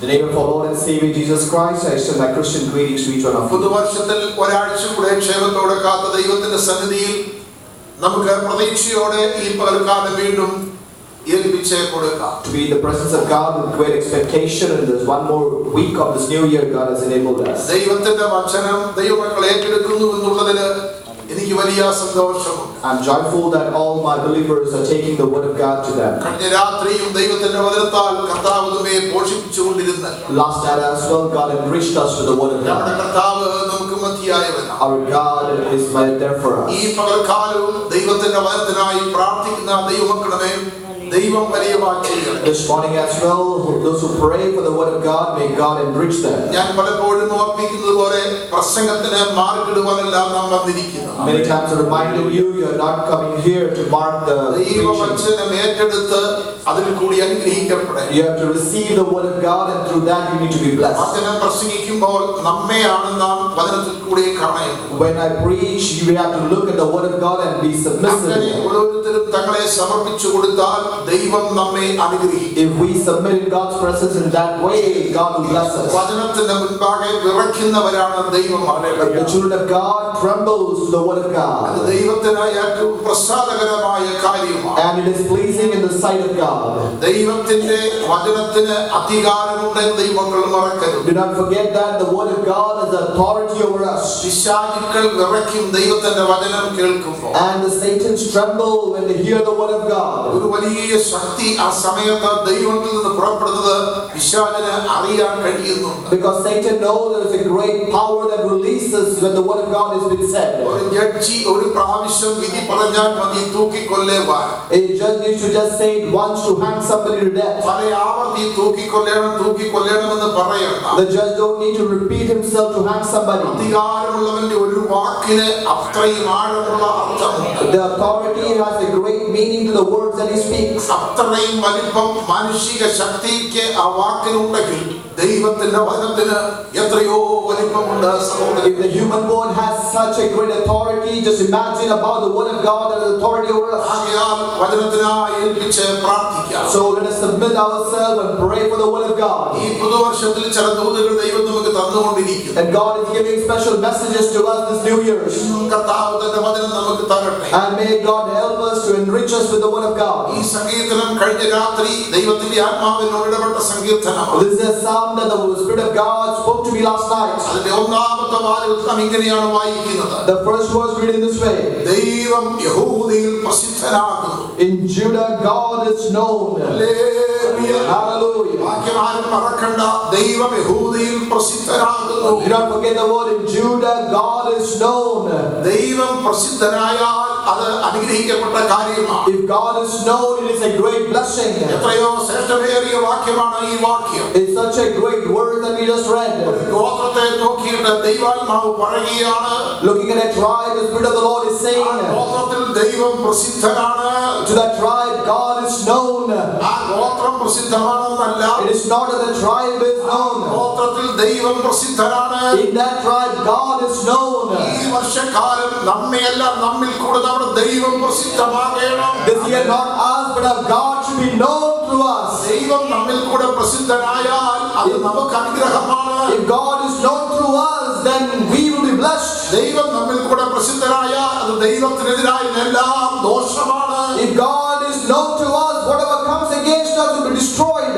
In the name of our Lord and Savior Jesus Christ, I extend my Christian greetings to each one of you. പുതുവർഷത്തിൽ ഒരാഴ്ച കൂടെ ക്ഷേമത്തോടെ കാത്ത ദൈവത്തിന്റെ സന്നിധിയിൽ നമുക്ക് പ്രതീക്ഷയോടെ ഈ പകൽക്കാലം വീണ്ടും ഏൽപ്പിച്ച് കൊടുക്കാം. To be in the presence of God with great expectation, and there's one more week of this new year God has enabled us. ദൈവത്തിന്റെ വചനം ദൈവമക്കൾ ഏറ്റെടുക്കുന്നു എന്നുള്ളതിന് എനിക്ക് വലിയ സന്തോഷമുണ്ട്. I'm joyful that all my believers are taking the word of God to them. കഴിഞ്ഞ രാത്രിയും ദൈവത്തിന്റെ വചനത്താൽ കർത്താവ് നമ്മെ പോഷിപ്പിച്ചുകൊണ്ടിരുന്നു. Last night as well, God enriched us with the word of God. നമ്മുടെ കർത്താവ് നമുക്ക് മധ്യയായവനാണ്. Our God is right there for us. ഈ പകൽക്കാലവും ദൈവത്തിന്റെ വചനത്തിനായി പ്രാർത്ഥിക്കുന്ന ദൈവമക്കളെ ദൈവം വലിയ വാക്യം. This morning as well, those who pray for the word of God, may God enrich them. ഞാൻ പലപ്പോഴും ഓർമ്മിക്കുന്നത് പോലെ പ്രസംഗത്തിന് മാർക്കിടുവാനല്ല നാം വന്നിരിക്കുന്നു. Many times I reminded you, you're not coming here to mark the ദൈവവചനം ഏറ്റെടുത്ത് അതിൽ കൂടി അനുഗ്രഹിക്കപ്പെടണം. You have to receive the word of God, and through that you need to be blessed. വചനം പ്രസംഗിക്കുമ്പോൾ നമ്മെയാണ് നാം വചനത്തിൽ കൂടി കാണേണ്ടത്. When I preach, you have to look at the word of God and be submissive. ഓരോരുത്തരും തങ്ങളെ സമർപ്പിച്ചു കൊടുത്താൽ ദൈവം നമ്മെ അനുഗ്രഹിക്കും. If we submit in God's presence in that way, God will bless us. വചനത്തിന്റെ മുൻപാകെ വിറയ്ക്കുന്നവരാണ് ദൈവം. The children of God trembles to the word of God. അത് ദൈവത്തിനായി ഏറ്റവും പ്രസാദകരമായ കാര്യമാണ്. And it is pleasing in the sight of God. ദൈവത്തിന്റെ വചനത്തിന് അധികാരമുണ്ടെന്ന് ദൈവങ്ങൾ മറക്കരുത്. Do not forget that the word of God has authority over us. പിശാചുക്കൾ വിറയ്ക്കും ദൈവത്തിന്റെ വചനം കേൾക്കുമ്പോൾ. And the Satans tremble when they hear the word of God. ഒരു വലിയ ശക്തി ആ സമയത്ത് ദൈവത്തിൽ നിന്ന് പുറപ്പെടുന്നത് പിശാചിന് അറിയാൻ കഴിയുന്നുണ്ട്. Because Satan knows there is a great power that releases when the word of God has been said. ഒരു ജഡ്ജി ഒരു പ്രാവശ്യം വിധി പറഞ്ഞാൽ മതി തൂക്കിക്കൊല്ലേവാൻ. A judge needs to just say it once to hang somebody to death. പല ആവർത്തി തൂക്കിക്കൊല്ലണമെന്ന് പറയണം. The judge don't need to repeat himself to hang somebody. അധികാരമുള്ളവന്റെ ഒരു വാക്കിന് അത്രയും ആഴമുള്ള അർത്ഥമുണ്ട്. The authority has a great meaning to the words that he speaks. അത്രയും വലിപ്പം മാനുഷിക ശക്തിക്ക് ആ വാക്കിനുണ്ടെങ്കിൽ ദൈവത്തിന്റെ വചനത്തിന് എത്രയോ വലിപ്പമുണ്ട് സഹോദരൻ. If the human word has such a great authority, just imagine about the word of God that has authority over us. ആകയാൽ വചനത്തിനായി ഏൽപ്പിച്ച് പ്രാർത്ഥിക്കാം. So let us submit ourselves and pray for the word of God. ഈ പുതുവർഷത്തിൽ ചില ദൂതുകൾ ദൈവം നമുക്ക് തന്നുകൊണ്ടിരിക്കുന്നു. And God is giving special messages to us this new year. കർത്താവ് തന്റെ വചനം നമുക്ക് തരട്ടെ. And may God help us to enrich us with the word of God. ഈ സങ്കീർത്തനം കഴിഞ്ഞ രാത്രി ദൈവത്തിന്റെ ആത്മാവിനോട് ഇടപെട്ട സങ്കീർത്തനമാണ്. This is a psalm that the Spirit of God spoke to me last night. അതിന്റെ ഒന്നാമത്തെ വാചകം ഇങ്ങനെയാണ് വായിക്കുന്നത്. The first verse read in this way. ദൈവം യഹൂദയിൽ പ്രസിദ്ധനാകുന്നു. In Judah God is known. Hallelujah. വാക്യം ആരും മറക്കണ്ട. ദൈവം യഹൂദയിൽ പ്രസിദ്ധനാകുന്നു. Do not forget the word. In Judah God is known. ദൈവം പ്രസിദ്ധനായാൽ അത് അനുഗ്രഹിക്കപ്പെട്ട കാര്യമാണ്. If God is known, it is a great blessing. എത്രയോ ശ്രേഷ്ഠമേറിയ വാക്യമാണ് ഈ വാക്യം. It's such a great word that we just read. ഗോത്രത്തെ നോക്കിയിട്ട് ദൈവാത്മാവ് പറയുകയാണ്. Looking at a tribe, the Spirit of the Lord is saying, ഗോത്രത്തിൽ ദൈവം പ്രസിദ്ധനാണ്. to that tribe God is known. ആ ഗോത്രം പ്രസിദ്ധമാണെന്നല്ല. It is not that the tribe is known. ഗോത്രത്തിൽ ദൈവം പ്രസിദ്ധനാണ്. In that tribe God is known. ഈ വർഷക്കാലം നമ്മയെല്ലാം നമ്മിൽ കൂടെ നമ്മുടെ ദൈവം പ്രസിദ്ധമാകണം. This year not us but our God should be known through us. ദൈവം നമ്മിൽ കൂടെ പ്രസിദ്ധനായാൽ അത് നമുക്ക് അനുഗ്രഹമാണ്. If God is known through us, then we will be blessed. ദൈവം നമ്മിൽ കൂടെ പ്രസിദ്ധനായാൽ അത് ദൈവത്തിനെതിരായ എല്ലാം ദോഷമാണ്. If God is known to us, whatever comes against us will be destroyed.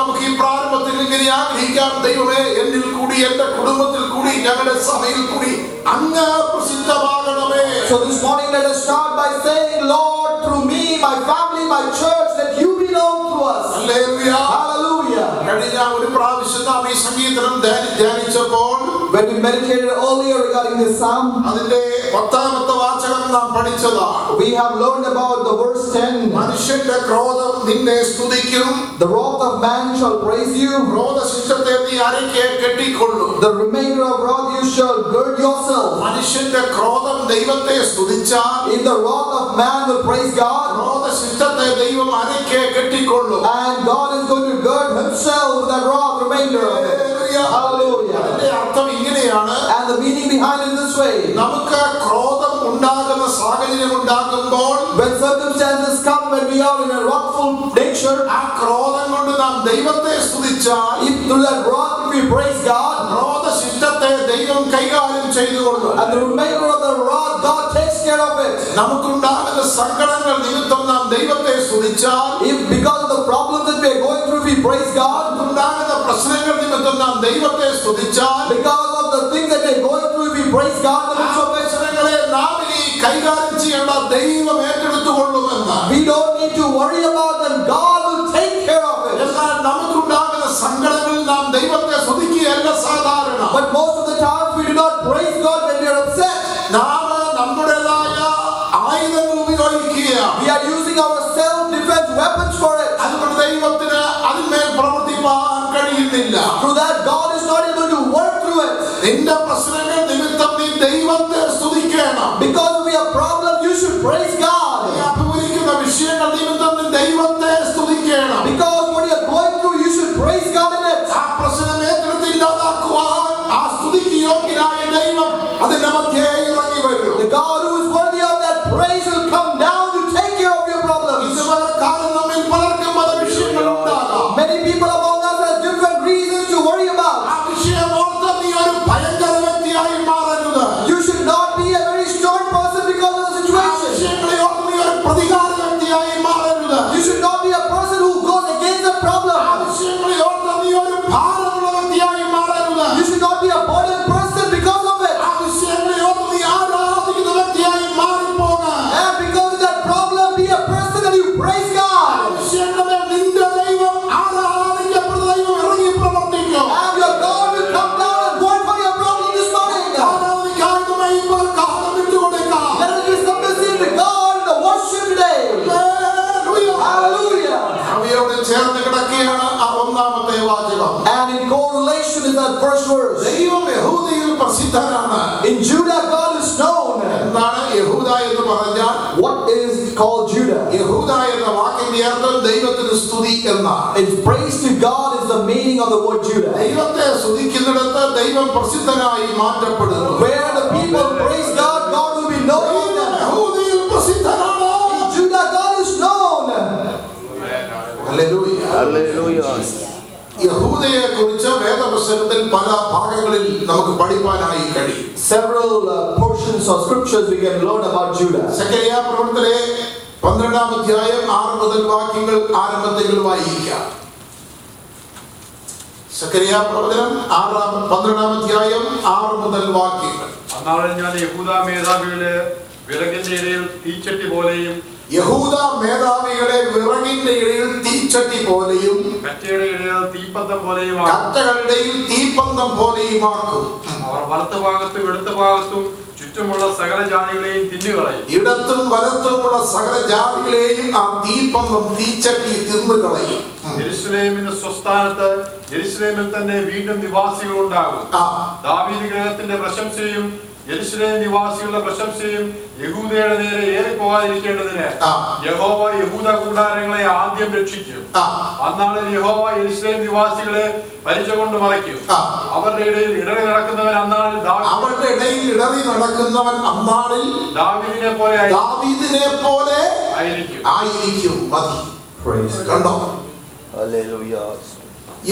നമുക്ക് ഈ പ്രാരംഭത്തിൽ ഇങ്ങനെ ആഗ്രഹിക്കാം. ദൈവമേ, എന്നിൽ കൂടി എന്റെ കുടുംബത്തിൽ കൂടി ഞങ്ങളുടെ സഭയിൽ കൂടി അങ്ങ് പ്രസിദ്ധമാകണമേ. So this morning let us start by saying, Lord, through me, my family, my church, let you be known through us. Hallelujah. Hallelujah. കഴിഞ്ഞ ഒരു പ്രാവശ്യം നാം ഈ സംഗീതം ധ്യാനിച്ചപ്പോൾ When we meditated earlier regarding this psalm, അതിന്റെ 10ാമത്തെ വാചകം നാം പഠിച്ചതാണ്. we have learned about the verse 10. മനുഷ്യന്റെ ക്രോധം നിന്നെ സ്തുതിക്കും. The wrath of man shall praise you. ക്രോധശിഷ്ടത്തെ നീ അരയ്ക്ക് കെട്ടിക്കൊള്ളും. The remainder of wrath you shall gird yourself. മനുഷ്യന്റെ ക്രോധം ദൈവത്തെ സ്തുതിച്ചാൽ If the wrath of man will praise God, ക്രോധശിഷ്ടത്തെ ദൈവം അരയ്ക്ക് കെട്ടിക്കൊള്ളും. and God is going to gird himself with that wrath remainder of it. Hallelujah. അതിന്റെ അർത്ഥം ഇങ്ങനെയാണ്. ഇങ്ങനെയാണ്. And the meaning behind it is this way. നമുക്ക് ക്രോധം ഉണ്ടാകുന്ന സാഹചര്യം ഉണ്ടാകുമ്പോൾ, When circumstances come, when we are in a wrathful nature, ആ ക്രോധം കൊണ്ട് നാം ദൈവത്തെ സ്തുതിച്ചാൽ, if through that wrath if we praise God, ക്രോധശിഷ്ടത്തെ ദൈവം കൈകാര്യം ചെയ്തുകൊള്ളും. and the remainder of the wrath, God takes care of it. നമുക്കുണ്ടാകുന്ന സങ്കടങ്ങൾ നിമിത്തം നാം ദൈവത്തെ സ്തുതിച്ചാൽ, If because of the problems that we are going through, we praise God, നമുക്കുണ്ടാകുന്ന പ്രശ്നങ്ങൾ നിമിത്തം നാം ദൈവത്തെ സ്തുതിച്ചാൽ, because of the things that we are going through, we praise God, the ആ പ്രശ്നങ്ങളെ നാം ഇനി കൈകാര്യം ചെയ്യേണ്ട ദൈവം ഏറ്റെടുത്തുകൊള്ളുമെന്ന്. we don't need to worry about them. God will take care of it. എന്നാൽ നമുക്കുണ്ടാകുന്ന സങ്കടങ്ങളിൽ നാം ദൈവത്തെ സ്തുതിക്കുകയല്ല സാധാരണ. But most of the times we do not praise God when we are upset. നാം നമ്മുടേതായ ആയുധങ്ങൾ ഉപയോഗിക്കുക. We are using our self-defense weapons for it. അതുകൊണ്ട് ദൈവത്തിന് അതിന്മേൽ പ്രവർത്തിപ്പാൻ കഴിയുന്നില്ല. Through that, God is not able to work through it. നിന്റെ പ്രശ്നങ്ങൾ നിമിത്തം നീ ദൈവത്തെ സ്തുതിക്കണം. Because if we have problems, you should praise God. നീ അഭിമുഖീകരിക്കുന്ന വിഷയങ്ങൾ നിമിത്തം നീ ദൈവത്തെ സ്തുതിക്കണം. Because what you are going through, you should praise God in it. ആ പ്രശ്നം ഏറ്റെടുത്തില്ലാതാക്കുവാൻ ആ സ്തുതിക്ക് യോഗ്യനായ ദൈവം അതിന്റെ മധ്യേ ഇറങ്ങി വരും. The God who is worthy of that praise will come down to take care of your problems. ഇതുവരെ കാലം നമ്മിൽ പലർക്കും പല വിഷയങ്ങളുണ്ടാകാം. Many people among us have different reasons to worry about. ആ വിഷയം ഓർത്ത് നീ ഒരു ഭയങ്കര വ്യക്തിയായി മാറരുത്. You should not be a very strong person because of the ആ situation. വിഷയങ്ങളെ ഓർത്ത് നീ ഒരു പ്രതികാര വ്യക്തിയായി മാറരുത്. You should not be a person who goes against the ആ problem. വിഷയങ്ങളെ ഓർത്ത് നീ ഒരു ഭാരമുള്ള വ്യക്തിയായി മാറരുത്. You should not be a burdened person because of it. ആ വിഷയങ്ങളെ ഓർത്ത് നീ ആരാധിക്കുന്ന വ്യക്തിയായി മാറിപ്പോക. And because of that problem, be a person that you praise ആ God. വിഷയങ്ങളെ നിന്റെ ദൈവം ആരാധിക്കപ്പെടുന്ന ദൈവം ഇറങ്ങി പ്രവർത്തിക്കും. And your God will come down and work for your problem this morning. ആരാധിക്കാതെ ഇപ്പോൾ കാലം വിട്ടുകൊടുക്കാം. Let us be submissive to God in the worship today. Hallelujah. അവയോട് ചേർന്ന് കിടക്കുകയാണ് ആ ഒന്നാമത്തെ വാചകം. And in correlation is that first verse. ദൈവം യഹൂദയിൽ പ്രസിദ്ധനാണ്. In Judah, God is known. എന്താണ് യഹൂദ എന്ന് പറഞ്ഞാൽ? What is called Judah? യഹൂദ എന്ന വാക്കിന്റെ അർത്ഥം ദൈവത്തിന് സ്തുതി എന്നാണ്. It's praise to God is the meaning of the word Judah. ദൈവത്തെ സ്തുതിക്കുന്നിടത്ത് ദൈവം പ്രസിദ്ധനായി മാറ്റപ്പെടുന്നു. Where the people praise God, God will be known. ദൈവം യഹൂദയിൽ പ്രസിദ്ധനാണ്. In Judah, God is known. Hallelujah. Hallelujah. യഹൂദയെ കുറിച്ച് വേദപുസ്തകത്തിൽ പല ഭാഗങ്ങളിൽ നമുക്ക് പഠിപ്പാനായി കഴിയും. Several portions of scriptures we can learn about Judah. Zacharia പ്രവചനത്തിലെ 12-ാം അധ്യായം 6 മുതൽ വാക്യങ്ങൾ ആരംഭത്തിൽ വായിക്കാം. സഖറിയ പ്രവചനം 12-ാം അധ്യായം 6 മുതൽ വാക്യങ്ങൾ. അന്നാളിൽ ഞാൻ യഹൂദ മേധാവികളെ വിറകിന്റെ ഇടയിൽ തീച്ചട്ടി പോലെയും യഹൂദ മേധാവികളെ വിറകിന്റെ ഇടയിൽ തീച്ചട്ടി പോലെയും കറ്റയുടെ ഇടയിൽ തീപ്പന്തം പോലെയുമാണ്. കറ്റകളുടെ തീപ്പന്തം പോലെയുമാക്കും. അവർ വലത്ത് ഭാഗത്തും ഇടത്ത് ഭാഗത്തും ചുറ്റുമുള്ള സകല ജാതികളെയും തിന്നുകളയും. ഇടത്തും വലത്തുമുള്ള സകല ജാതികളെയും ആ തീപ്പന്തം തീച്ചട്ടി തിന്നുകളയും. യെരൂശലേമിന്റെ സ്വസ്ഥാനത്ത് യെരൂശലേമിൽ തന്നെ വീണ്ടും നിവാസികൾ ഉണ്ടാകും. ദാവീദ് ഗൃഹത്തിന്റെ പ്രശംസയും യെരൂശലേം നിവാസികളുടെ പ്രശംസയും യഹൂദയുടെ നേരെ ഏറിപ്പോകാതിരിക്കേണ്ടതിന് യഹോവ യഹൂദ കൂടാരങ്ങളെ ആദ്യം രക്ഷിക്കും. അന്നാളിൽ യഹോവ യെരൂശലേം നിവാസികളെ പരിച കൊണ്ട് മറയ്ക്കും. അവരുടെ ഇടയിൽ ഇടറി നടക്കുന്നവൻ അന്നാളിൽ ദാവീദിനെ പോലെ ആയിരിക്കും. കണ്ടോ? Hallelujah.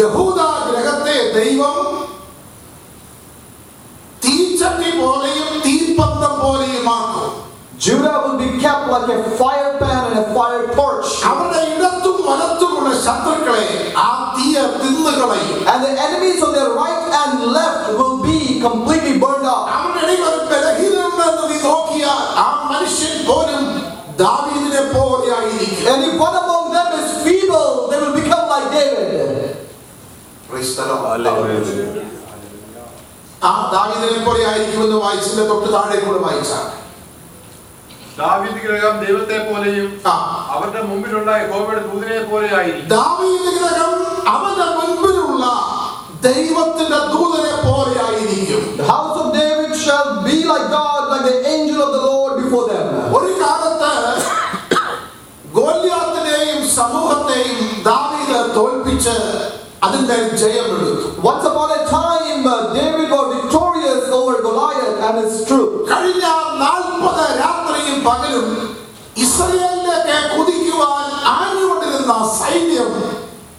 യഹൂദ ഗ്രഹത്തെ ദൈവം തീച്ചട്ടി പോലെയും തീപ്പന്തം പോലെയുമാക്കും. Judah will be kept like a fire pan and a fire torch. അവരുടെ ഇടത്തും വലത്തുമുള്ള ശത്രുക്കളെ ആ തീ തിന്നുകളയും. And the enemies on their right and left will be completely burned up. അവരുടെ ഇടയിൽ ഒരു ബലഹീനനുണ്ടെന്ന് നീ നോക്കിയാൽ ആ മനുഷ്യൻ പോലും ദാവീദിനെ പോലെ ആയിരിക്കും. And if one among them is feeble, they will become like David. Praise the Lord. Hallelujah. ആ ദാവീദിനെ പോലെ ആയിരിക്കുമെന്ന് വായിച്ചതിന്റെ തൊട്ട് താഴെ കൂടെ വായിച്ചാൽ ദാവീദ് ഗൃഹം ദൈവത്തെ പോലെയും അവരുടെ മുമ്പിലുള്ള യഹോവയുടെ ദൂതനെ പോലെ ആയിരിക്കും. ദാവീദ് ഗൃഹം അവന്റെ മുൻപിലുള്ള ദൈവത്തിന്റെ ദൂതനെ പോലെ ആയിരിക്കും. The house of David shall be like God, like the angel of the Lord before them. ഒരു കാലത്ത് ഗോലിയാത്തിനെയും സമൂഹത്തെയും ദാവീദ് തോൽപ്പിച്ച് അതിന്റെ ജയമെടുത്തു. Once upon a time, David was victorious പകലും ഇസ്രായേലിലേക്ക് കുതിക്കുവാൻ ആഞ്ഞുകൊണ്ടിരുന്ന സൈന്യം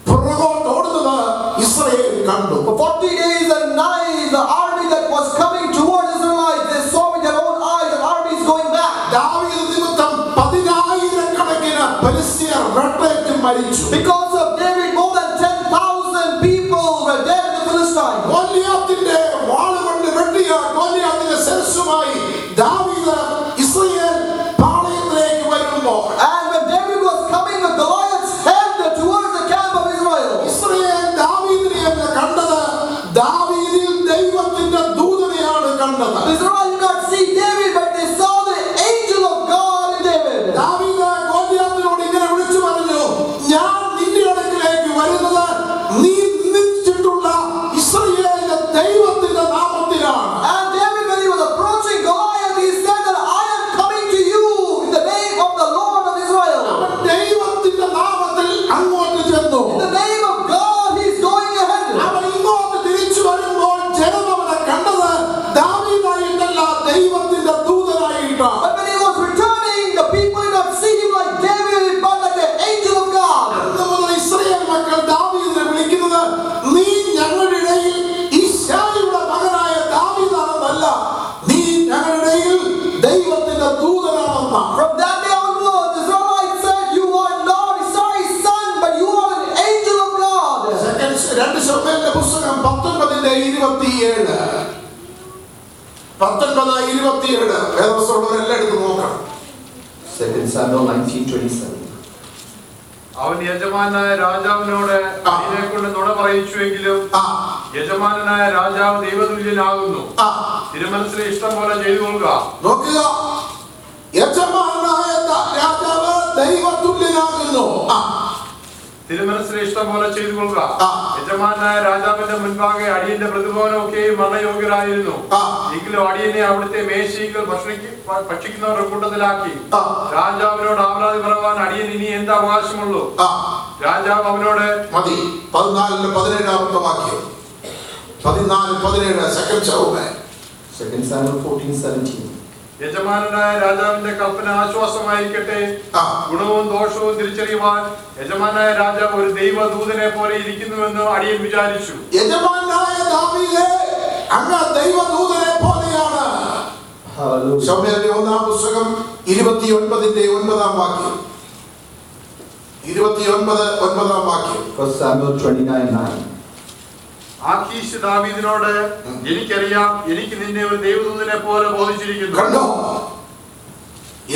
പുറകോട്ട് ഓടുന്നത് ഇസ്രായേൽ കണ്ടു. For 40 days and nights, the army that was coming towards Israelites, they saw with their own eyes the army is going back. ദാവീദ് നിമിത്തം 10,000-കണക്കിന് ഫെലിസ്ത്യർ വെട്ടേറ്റ് മരിച്ചു. Because of David, more than 10,000 people were dead in the Philistines. ഗോലിയാത്തിന്റെ വാളുകൊണ്ട് വെട്ടിയ ഗോലിയാത്തിന്റെ ശിരസ്സുമായി ദാവീദ് Israel പാളയത്തിലേക്ക് വരുമ്പോൾ, And when David was coming with Goliath's head towards the camp of Israel, Israel ദാവീദിനെ കണ്ടത് ദാവീദിൽ ദൈവത്തിന്റെ ദൂതനെയാണ് കണ്ടത്. Israel did not see David, but they saw the angel of God in David. ദാവീദ് ഗോലിയാത്തിനോട് ഇങ്ങനെ വിളിച്ചു പറഞ്ഞു, ഞാൻ നിന്റെ അടുക്കലേക്ക് വരുന്നത് നീ നിശ്ചിട്ടുള്ള ഇസ്രായേലിന്റെ ദൈവത്തിന്റെ നാമത്തിലാണ്. And David, when he was approaching Goliath, he said that I am coming to you in the name of the Lord of Israel. അവൻ ദൈവത്തിന്റെ നാമത്തിൽ അങ്ങോട്ട് ചെന്നു. In the name of God, he is going ahead. അവൻ ഇങ്ങോട്ട് തിരിച്ചു വരുമ്പോൾ ജനം അവനെ കണ്ടത് ദാവീദായിട്ടല്ല, ദൈവത്തിന്റെ ദൂതനായിട്ടാണ്. But when he was returning, the people did not see him like David, but like the angel of God. അന്ന് മുതൽ ഇസ്രായേൽ മക്കൾ ദാവീദിനെ വിളിക്കുന്നത് നീ ഞങ്ങളുടെ ഇടയിൽ ഇശ്ശായിയുടെ മകനായ ദാവീദാണെന്നല്ല, നീ ഞങ്ങളുടെ ഇടയിൽ ദൈവത്തിന്റെ ദൂതനാണെന്നാണ്. From that day onwards, the Israelites said, you are not Isaiah's son, but you are an angel of God. 2 ശമൂവേലിന്റെ പുസ്തകം 19:27. 19:27 വേദപുസ്തകമുള്ളവരെല്ലാം എടുത്ത് നോക്കണം. 2 Samuel 19:27. അവൻ യജമാനായ രാജാവിനോട് അതിനെക്കൊണ്ട് നുണ പറയിച്ചുവെങ്കിലും യജമാനായ രാജാവ് ദൈവതുല്യനാകുന്നു. തിരുമനസ്സിലെ ഇഷ്ടം പോലെ ചെയ്തു കൊള്ളുക. നോക്കുക, യജമാനായ രാജാവ് ദൈവതുല്യനാകുന്നു. തിരുമനസ്സിലെ ഇഷ്ടം പോലെ ചെയ്തു കൊള്ളുക. യജമാനായ രാജാവിന്റെ മുൻപാകെ അടിയന്റെ പ്രതിഭവനമൊക്കെയും മരണയോഗ്യരായിരുന്നു. എങ്കിലും അടിയനെ അവിടുത്തെ മേശയിൽ ഭക്ഷിക്കുന്നവരുടെ കൂട്ടത്തിലാക്കി. രാജാവിനോട് ആവലാതി പറവാൻ അടിയൻ ഇനി എന്ത് അവകാശമുള്ളൂ? രാജാവ് അവനോട് മതി. 14-17 വാക്യം. 14-17 സെക്കൻഡ് ശമൂവേൽ. 2 Samuel 14:17. യജമാനായ രാജാവിന്റെ കൽപ്പന ആശ്വാസമായിരിക്കട്ടെ. ഗുണവും ദോഷവും തിരിച്ചറിയുവാൻ യജമാനായ രാജാവ് ഒരു ദൈവദൂതനെ പോലെ ഇരിക്കുന്നുവെന്ന് അടിയൻ വിചാരിച്ചു. യജമാനായ ദാവീദേ, അങ്ങ് ദൈവദൂതനെ പോലെയാണ്. Hallelujah. ശമൂവേലിന്റെ 1-ാം പുസ്തകം 29:9 വാക്യം. 29:9 വാക്യം. 1 Samuel 29:9. ആഖീശ് ദാവീദിനോട് എനിക്കറിയാം, എനിക്ക് നിന്നെ ഒരു ദൈവദൂതനെ പോലെ ബോധിച്ചിരിക്കുന്നു. കണ്ടോ,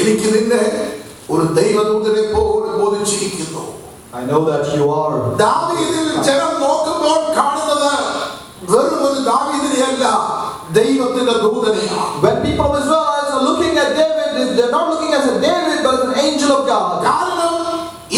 എനിക്ക് നിന്നെ ഒരു ദൈവദൂതനെ പോലെ ബോധിച്ചിരിക്കുന്നു. I know that you are. ദാവീദിൽ ജനം നോക്കുമ്പോൾ കാണുന്നത് വെറും ഒരു ദാവീദിനെയല്ല, ദൈവത്തിന്റെ ദൂതനെയാണ്. When people of Israel are looking at David, they're not looking as a David, but as an angel of God. കാരണം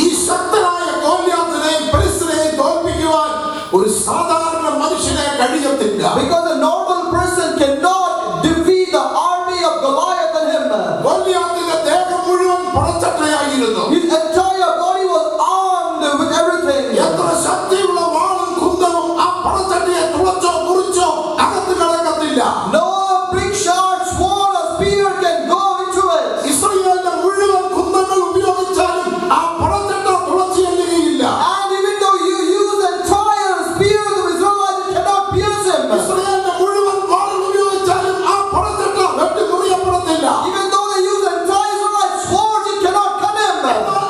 ഈ ശക്തനായ ഗോലിയാത്തിനെയും ഫെലിസ്ത്യനെയും തോൽപ്പിക്കുവാൻ ഒരു സാധാരണ മനുഷ്യനെ കഴിയത്തില്ല. Because a normal person cannot defeat the army of Goliath and him. ഗോലിയാത്തിന്റെ ദേഹം മുഴുവൻ പടച്ചട്ടയായിരുന്നു. His entire body was armed with everything. എത്ര ശക്തിയുള്ള വാളും കുന്തവും ആ പടച്ചട്ടയെ തുളച്ചോ മുറിച്ചോ അകത്ത് കടക്കത്തില്ല. No big shot, sword or spear can go into it. ഇസ്രായേലിന്റെ മുഴുവൻ കുന്തങ്ങൾ ഉപയോഗിച്ചാലും ആ പടച്ചട്ട തുളച്ചു ചെല്ലുകയില്ല. And even though you use the entire spears of Israel, it cannot pierce him. ഇസ്രായേലിന്റെ മുഴുവൻ വാളുകൾ ഉപയോഗിച്ചാലും ആ പടച്ചട്ട വെട്ടി മുറിയപ്പെടത്തില്ല. Even though they use the entire Israelite swords, it cannot cut him.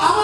അവൻ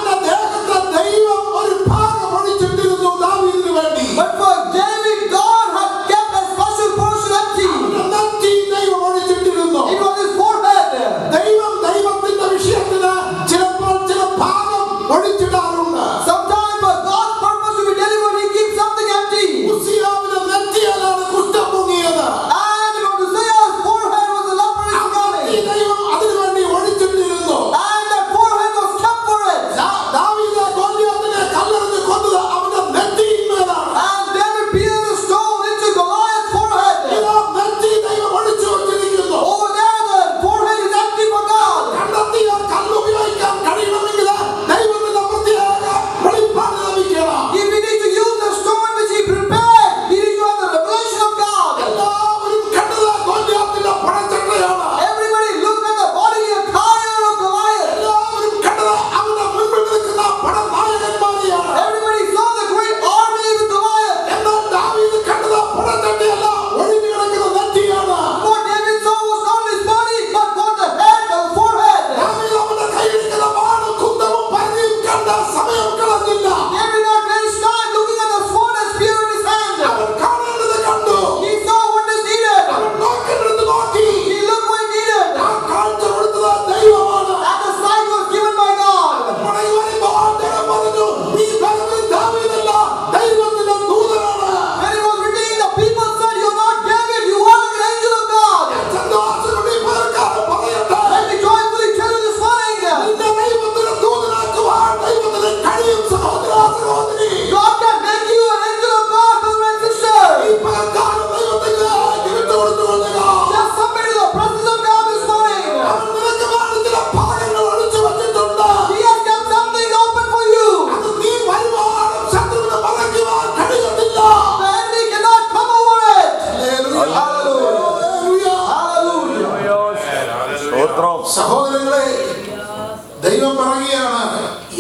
ദൈവം പറയുകയാണ്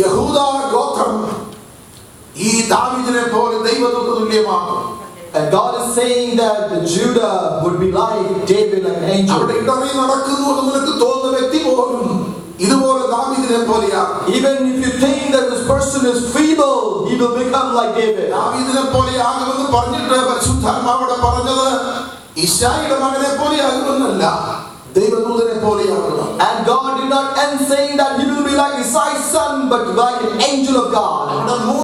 യഹൂദ ഗോത്രം ഈ ദാവീദിനെ പോലെ ദൈവദൂത തുല്യമാകും. And God is saying that Judah would be like David, an angel. അവിടെ ഇടറി നടക്കുന്നു എന്ന് നിനക്ക് തോന്നുന്ന വ്യക്തി പോലും ഇതുപോലെ ദാവീദിനെ പോലെയാണ്. Even if you think that this person is feeble, he will become like David. ദാവീദിനെ പോലെയാകുമെന്ന് പറഞ്ഞിട്ട് പരിശുദ്ധാത്മാവോട് പറഞ്ഞത് ഇശ്ശായിയുടെ മകനെ പോലെയാകുമെന്നല്ല, ദൈവദൂതനെ പോലെയാകും. And God did not end saying that he will be like Isaiah's son, but like an angel of God.